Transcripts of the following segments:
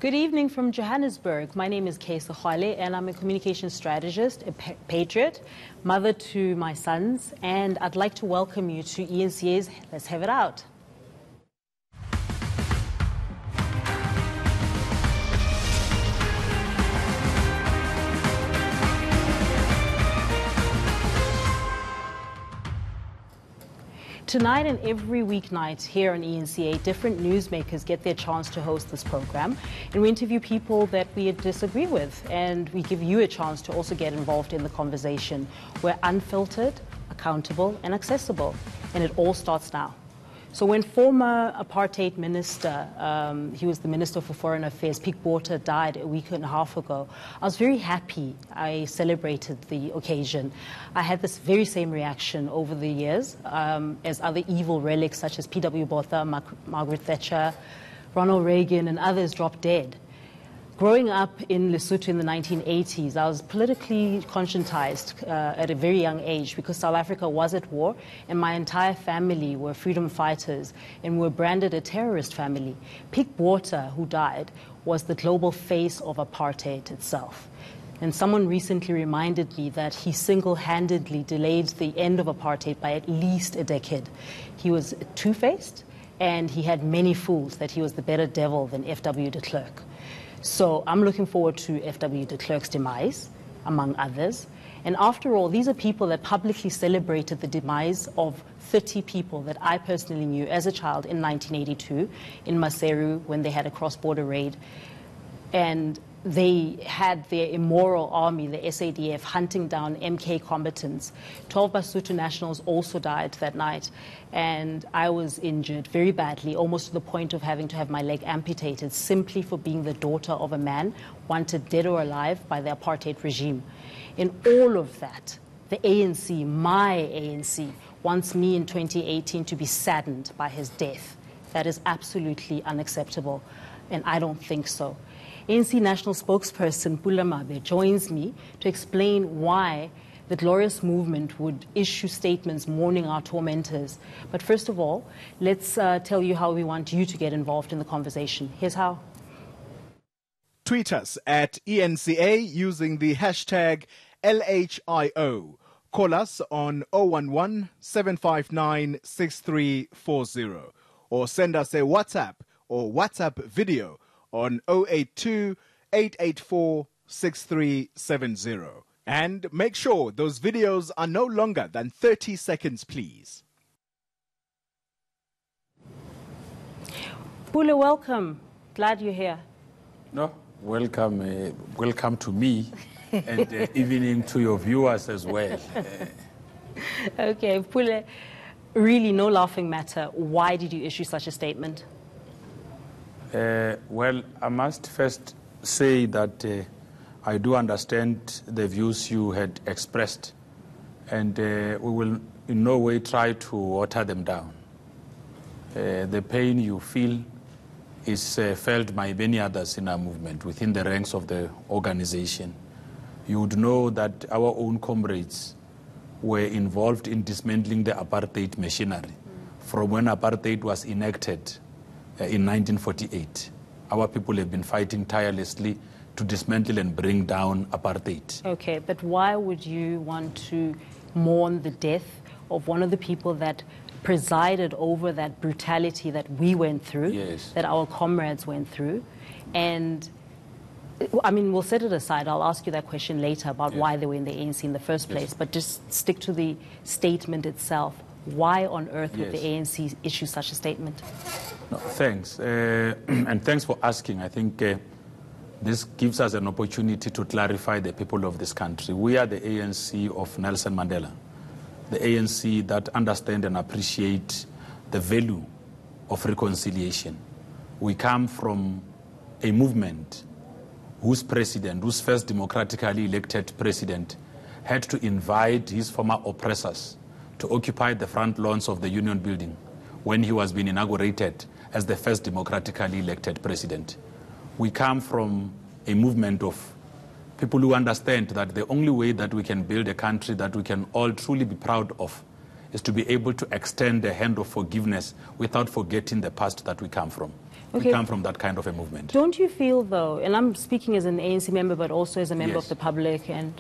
Good evening from Johannesburg. My name is Sexwale and I'm a communication strategist, a patriot, mother to my sons, and I'd like to welcome you to ENCA's Let's Have It Out. Tonight and every weeknight here on ENCA, different newsmakers get their chance to host this program, and we interview people that we disagree with, and we give you a chance to also get involved in the conversation. We're unfiltered, accountable, and accessible, and it all starts now. So when former apartheid minister, he was the Minister for Foreign Affairs, Pik Botha, died a week and a half ago, I was very happy. I celebrated the occasion. I had this very same reaction over the years as other evil relics such as Pik Botha, Margaret Thatcher, Ronald Reagan, and others dropped dead. Growing up in Lesotho in the 1980s, I was politically conscientized at a very young age because South Africa was at war and my entire family were freedom fighters and were branded a terrorist family. Pik Botha, who died, was the global face of apartheid itself. And someone recently reminded me that he single-handedly delayed the end of apartheid by at least a decade. He was two-faced and he had many fools that he was the better devil than F.W. de Klerk. So I'm looking forward to F.W. de Klerk's demise, among others. And after all, these are people that publicly celebrated the demise of 30 people that I personally knew as a child in 1982 in Maseru when they had a cross-border raid. And they had their immoral army, the SADF, hunting down MK combatants. 12 Basotho nationals also died that night. And I was injured very badly, almost to the point of having to have my leg amputated, simply for being the daughter of a man wanted dead or alive by the apartheid regime. In all of that, the ANC, my ANC, wants me in 2018 to be saddened by his death. That is absolutely unacceptable, and I don't think so. ANC National Spokesperson Pule Mabe joins me to explain why the glorious movement would issue statements mourning our tormentors. But first of all, let's tell you how we want you to get involved in the conversation. Here's how. Tweet us at ENCA using the hashtag LHIO. Call us on 011-759-6340 or send us a WhatsApp or WhatsApp video on 082-884-6370. And make sure those videos are no longer than 30 seconds, please. Pule, welcome. Glad you're here. No, welcome, welcome to me, and evening to your viewers as well. Okay, Pule, really no laughing matter. Why did you issue such a statement? Well, I must first say that I do understand the views you had expressed, and we will in no way try to water them down. The pain you feel is felt by many others in our movement within the ranks of the organization. You would know that our own comrades were involved in dismantling the apartheid machinery from when apartheid was enacted in 1948. Our people have been fighting tirelessly to dismantle and bring down apartheid. Okay, but why would you want to mourn the death of one of the people that presided over that brutality that we went through, yes, that our comrades went through? And I mean, we'll set it aside. I'll ask you that question later about yes, why they were in the ANC in the first place, yes, but just stick to the statement itself. Why on earth would yes, the ANC issue such a statement? No, thanks. And thanks for asking. I think this gives us an opportunity to clarify the people of this country. We are the ANC of Nelson Mandela, the ANC that understand and appreciate the value of reconciliation. We come from a movement whose president, whose first democratically elected president, had to invite his former oppressors to occupy the front lawns of the Union Building when he was being inaugurated as the first democratically elected president. We come from a movement of people who understand that the only way that we can build a country that we can all truly be proud of is to be able to extend a hand of forgiveness without forgetting the past that we come from. Okay. We come from that kind of a movement. Don't you feel, though, and I'm speaking as an ANC member, but also as a member Yes. of the public and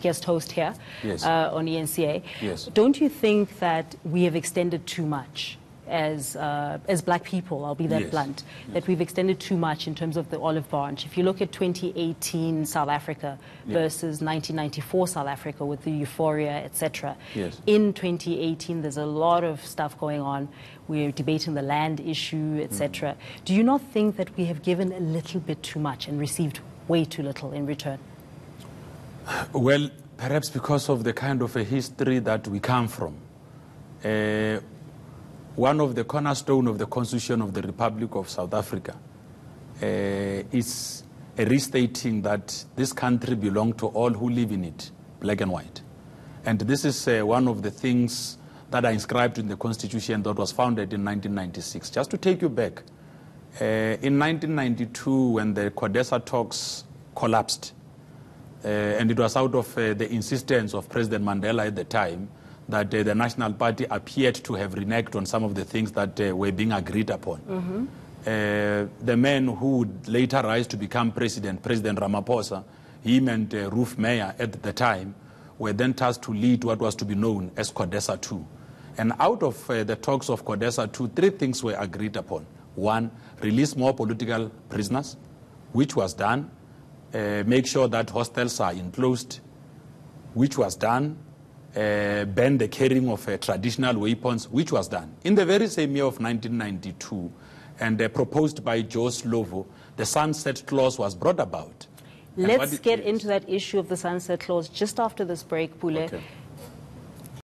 guest host here Yes. on ENCA, Yes. don't you think that we have extended too much as black people, I'll be that Yes. blunt, that we've extended too much in terms of the olive branch? If you look at 2018 South Africa versus 1994 South Africa with the euphoria, etc. Yes. In 2018, there's a lot of stuff going on. We're debating the land issue, etc. Do you not think that we have given a little bit too much and received way too little in return? Well, perhaps because of the kind of a history that we come from. One of the cornerstone of the Constitution of the Republic of South Africa is a restating that this country belongs to all who live in it, black and white. And this is one of the things that are inscribed in the Constitution that was founded in 1996. Just to take you back, in 1992, when the CODESA talks collapsed, and it was out of the insistence of President Mandela at the time that the National Party appeared to have reneged on some of the things that were being agreed upon. The man who would later rise to become president, President Ramaphosa, him and Ruth Meyer at the time, were then tasked to lead what was to be known as CODESA 2. And out of the talks of CODESA 2, 3 things were agreed upon. 1, release more political prisoners, which was done. Make sure that hostels are enclosed, which was done. Ban the carrying of traditional weapons, which was done. In the very same year of 1992, and proposed by Joe Slovo, the Sunset Clause was brought about. Let's get into that issue of the Sunset Clause just after this break, Pule. Okay.